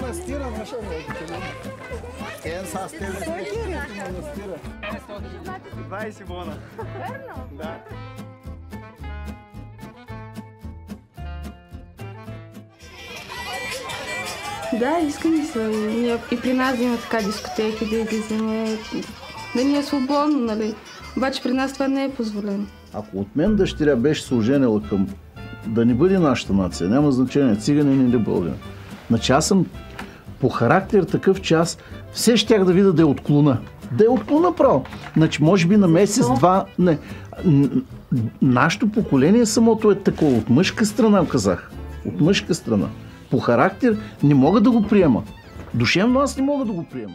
манастира, наша Кен са с тебе в манастира. 20 бона. Верно? Да. Да, искаме се. И при нас да има така дискотеки, да излизаме, да ни е свободно, нали? Обаче при нас това не е позволено. Ако от мен дъщеря беше се оженила към да не бъде нашата нация, няма значение, циганин или българин. Значи аз съм по характер такъв, че аз все щях да видя да я отклона. Да я отклона право. Значи може би на месец-два... Не. Нашето поколение самото е такова. От мъжка страна казах. От мъжка страна. По характер не мога да го приема. Душевно аз не мога да го приема.